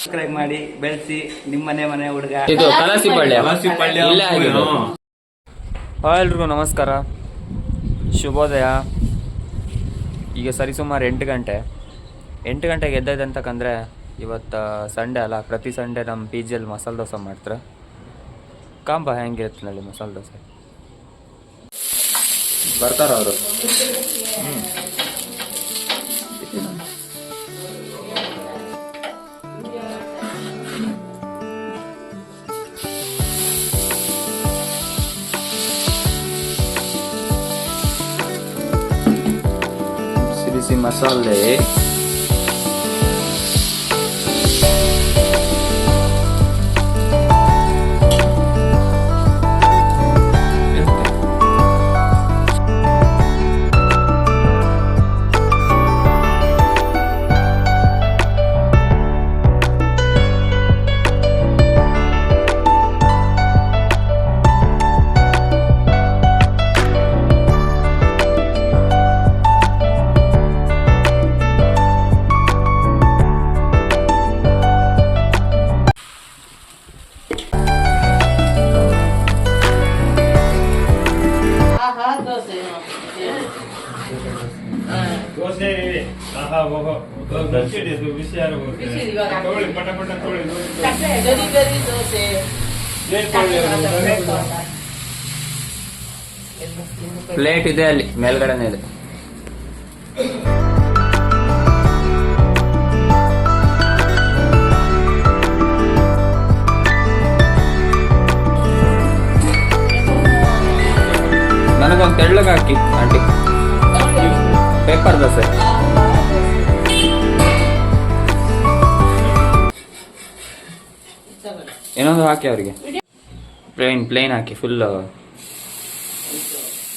Subscribe ಮಾಡಿ ಬೆಳೆಸಿ ನಿಮ್ಮನೆ ಹುಡುಗ. ಇದು ಕಲಾಸಿ ಪಳ್ಯ. ಎಲ್ರಿಗೂ ನಮಸ್ಕಾರ, ಶುಭೋದಯ. ಈಗ ಸರಿಸುಮಾರು 8 ಗಂಟೆಗೆ ಎದ್ದೈತೆ ಅಂತಕಂದ್ರೆ ಇವತ್ತು ಸಂಡೇ ಅಲ್ಲ. ಪ್ರತಿ ಸಂಡೇ ನಮ್ಮ ಪಿ ಜಿಯಲ್ಲಿ ಮಸಾಲೆ ದೋಸೆ ಮಾಡ್ತಾರೆ. ಕಾಂಬ ಹೆಂಗಿರುತ್ತೆ ನೋಡಿ ಮಸಾಲೆ ದೋಸೆ. ಬರ್ತಾರ ಅವರು. ಸಿರಿಸಿ ಮಸಾಲೆ, ಪ್ಲೇಟ್ ಇದೆ ಅಲ್ಲಿ ಮೇಲ್ಗಡೆನೇ ಇದೆ. ನನಗೊಂದು ತೆಳ್ಳಗೆ ಹಾಕಿ ಆಂಟಿ, ಪೇಪರ್ ದೋಸೆ. ಏನೊಂದು ಹಾಕಿ ಅವರಿಗೆ, ಪ್ಲೇನ್ ಹಾಕಿ. ಫುಲ್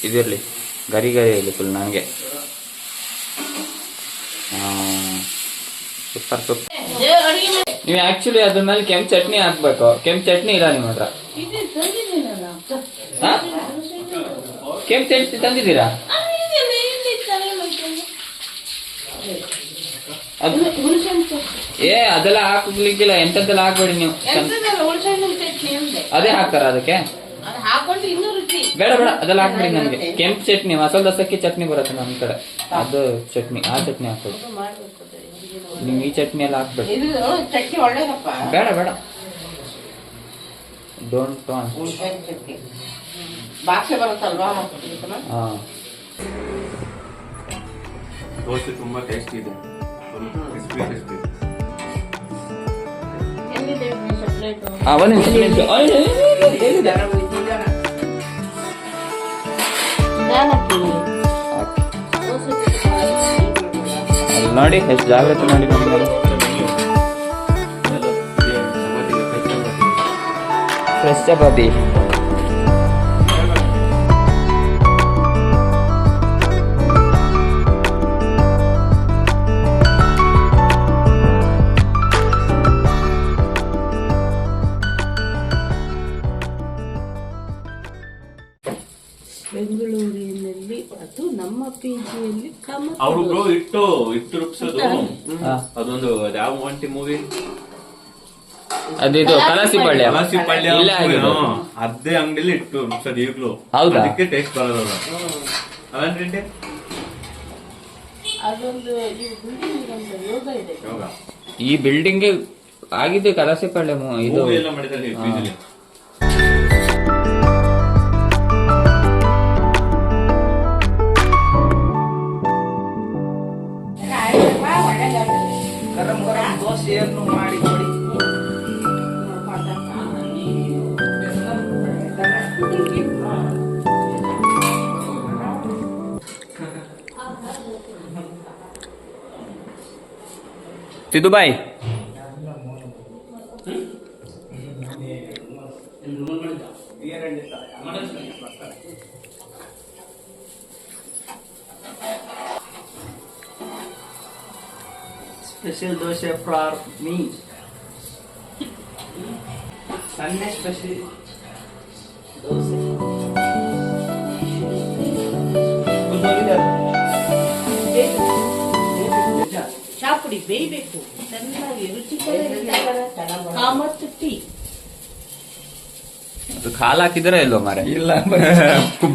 ಇದಿರಲಿ, ಗರಿ ಇರಲಿ ಫುಲ್. ನನಗೆ ಸೂಪರ್. ನೀವು ಆಕ್ಚುಲಿ ಅದ್ರ ಮೇಲೆ ಕೆಂಪು ಚಟ್ನಿ ಹಾಕ್ಬೇಕು. ಕೆಂಪು ಚಟ್ನಿ ಇಲ್ಲ ನಿಮ್ಮ ಹತ್ರ? ಕೆಂಪು ಚಟ್ನಿ ತಂದಿದ್ದೀರಾ? ಅದೆಲ್ಲ ಹಾಕ್ಲಿಕ್ಕಿಲ್ಲ, ಎಂತೆಲ್ಲ ಹಾಕ್ಬೇಡಿ ನೀವು. ಅದೇ ಹಾಕ್ತಾರ ಅದಕ್ಕೆ? ಬೇಡ ಅದೆಲ್ಲ ಹಾಕ್ಬಿಡಿ. ನನಗೆ ಕೆಂಪು ಚಟ್ನಿ, ಮಸಾಲೆ ದೋಸೆಕ್ಕೆ ಚಟ್ನಿ ಬರುತ್ತೆ ನಮ್ಮ ಕಡೆ, ಅದು ಚಟ್ನಿ. ಆ ಚಟ್ನಿ ಹಾಕ್ಬಿಡಿ ನೀವು. ಈ ಚಟ್ನಿ ಎಲ್ಲ ಹಾಕ್ಬೇಡಿ. ಬೇಡ ಡೋಂಟ್ ವಾಂಟ್. ದೋಸೆ ತುಂಬಾ ಟೇಸ್ಟಿ ಇದೆ. ನೋಡಿ ಎಷ್ಟು ಜಾಗ್ರತೆ ಮಾಡಿ ನಮ್ಗೆ. ಫ್ರೆಶ್ ಚಪಾತಿ. ಬೆಂಗಳೂರಿನಲ್ಲಿ ಅದು ನಮ್ಮ ಪಿಜಿಯಲ್ಲಿ ಅವರು ಇಟ್ಟು ರುಬ್ಸೋದು. ಅದೊಂದು ಯಾವ ಒಂಟಿ ಮೂವಿ, ಅದಿದು ಕಲಾಸಿ ಪಳ್ಯ. ಅದೇ ಅಂಗಡಿಲಿ ಇಟ್ಟು ರುಬ್ಸೋದು ಈಗಲೂ. ಅದಕ್ಕೆ ಟೇಸ್ಟ್ ಬರೋದು. ಅದೇನ್ರಿ ಅದೊಂದು ಈ ಬಿಲ್ಡಿಂಗ್ ಆಗಿದೆ ಕಲಾಸಿ ಪಳ್ಯ. ಇದು ಎಲ್ಲ ಮಾಡಿದ್ದಾರೆ ಪಿಜಿಲಿ. ದೋಸೆಯನ್ನು ಮಾಡಿ ಕೊಡಿ. Siddubhai, special dosa for me. Sunday special dosa. Good morning. ಪುಡಿ ಬೇಯಬೇಕು ಚೆನ್ನಾಗಿ ರುಚಿಕರ ಕಾಮತ್ ಟೀ. ಅದು ಕಾಲು ಹಾಕಿದ್ರೆ ಇಲ್ವೋ ಮಾರೆ? ಇಲ್ಲ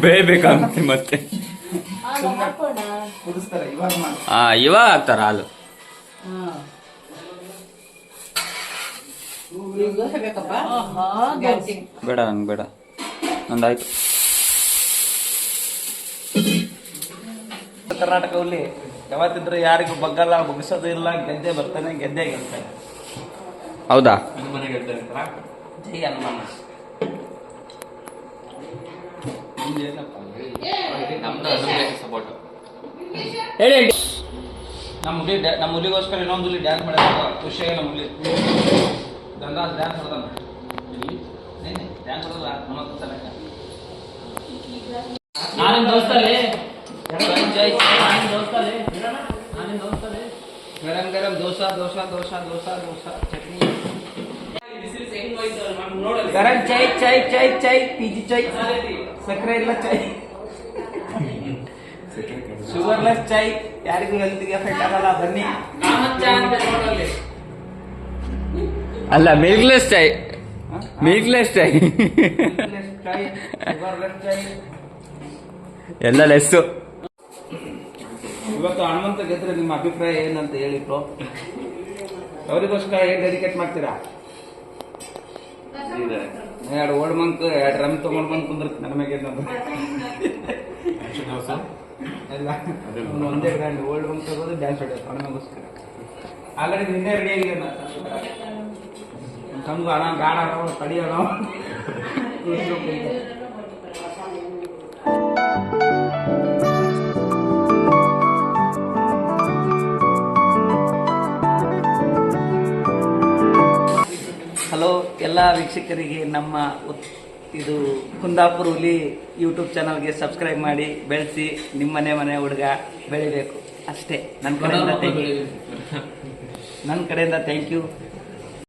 ಬೇಯಬೇಕಂತೆ ಮತ್ತೆ. ಹಾಲು ಹಾಕೋಣ. ಕುದಿಸ್ತಾರೆ ಇವಾಗ ಮಾಡಿ. ಇವಾಗ ಹಾಕ್ತಾರ ಹಾಲು. ಬೇಡ ನಂಗೆ ಬೇಡ, ನಂದಾಯ್ತು. ಕರ್ನಾಟಕ ಹುಲಿ ಯಾವತ್ತಿದ್ರು ಯಾರಿಗೂ ಬಗ್ಗಲ್ಲ, ಬಗ್ಗಿಸೋದು ಇಲ್ಲ, ಗೆದ್ದೆ ಬರ್ತಾನೆ, ಗೆದ್ದೆ ಗೆಲ್ತಾನೆ. ಹೌದಾ? ಹನುಮನೆ ಗೆದ್ದೆ ಅಂತಾರ. ಜೈ ಹನುಮಾನ. ನಮ್ದು ಹನುಮನೆ ಸಪೋರ್ಟ್. ಹೇಳಿ. ನಮ್ಮ ಹುಲಿಗೋಸ್ಕರ ಇನ್ನೊಂದು ಹುಲಿ ಡ್ಯಾನ್ಸ್ ಮಾಡಿದ ಖುಷಿಯಾಗಿ. ನಮ್ಮ ಹುಲಿ ಗಂಗಾ ಡ್ಯಾನ್ಸ್ ಹೊಡೆದ ಡ್ಯಾನ್ಸ್ ಹೊಡೆದ ನಮ್ಮ ತನಕ. ಗರಂ ಗರಂ ದೋಸಾ ದೋಸಾ ದೋಸಾ ದೋಸಾ ದೋಸಾ ಚಟ್ನಿ. ಗರಂ ಚೈ ಚೈ ಚೈ ಚೈ ಪಿಜಿ ಚೈ. ಸಕ್ಕರೆ ಇಲ್ಲ ಚೈ, ಶುಗರ್ಲೆಸ್ ಚೈ. ಯಾರಿಗೂ ಹೆಲ್ತ್ಗೆ ಎಫೆಕ್ಟ್ ಆಗಲ್ಲ. ಬನ್ನಿ. ಅಲ್ಲ, ಮಿಲ್ಕ್ಲೆಸ್ ಚೈ. ಮಿಲ್ಕ್ಲೆಸ್ ಚೈ ಚೈ, ಶುಗರ್ಲೆಸ್ ಚೈ. ಎಲ್ಲ ಲೆಸ್ಸು. ಇವತ್ತು ಹನುಮಂತ ಗೆದ್ರೆ ನಿಮ್ಮ ಅಭಿಪ್ರಾಯ ಏನಂತ ಹೇಳಿ ಬ್ರೋ. ಅವರಿಗೋಸ್ಕರ ಏನ್ ಡೆಡಿಕೇಟ್ ಮಾಡ್ತೀರಾ? ಎರಡು ಓಲ್ಡ್ ಮಂಕ್, ಎರಡು ರಮ್ ತಗೊಂಡ್ ಬಂದು ಕುಂದಿರ್ತ ನನ್ನ ಮ್ಯಾಗೆ ಎಲ್ಲ ಒಂದೇ ಗ್ರ್ಯಾಂಡ್ ಓಲ್ಡ್ ಮಂಕ್ ತಗೋದು ಡ್ಯಾನ್ಸ್ ಹೊಡೆಯೋದು ಹನುಮಗೋಸ್ಕರ. ಆಲ್ರೆಡಿ ನಿನ್ನೆ ರೆಡಿ ಆಗಿದೆ. ತಮ್ಗೆ ಹಣ ಗಾಡ ತಡಿಯೋಣ. ಹಲೋ ಎಲ್ಲ ವೀಕ್ಷಕರಿಗೆ ನಮ್ಮ ಇದು ಕುಂದಾಪುರ ಹುಲಿ ಯೂಟ್ಯೂಬ್ ಚಾನಲ್ಗೆ ಸಬ್ಸ್ಕ್ರೈಬ್ ಮಾಡಿ ಬೆಳೆಸಿ. ನಿಮ್ಮನೆ ಮನೆ ಹುಡುಗ ಬೆಳಿಬೇಕು ಅಷ್ಟೇ. ನನ್ನ ಕಡೆಯಿಂದ ಥ್ಯಾಂಕ್ ಯು.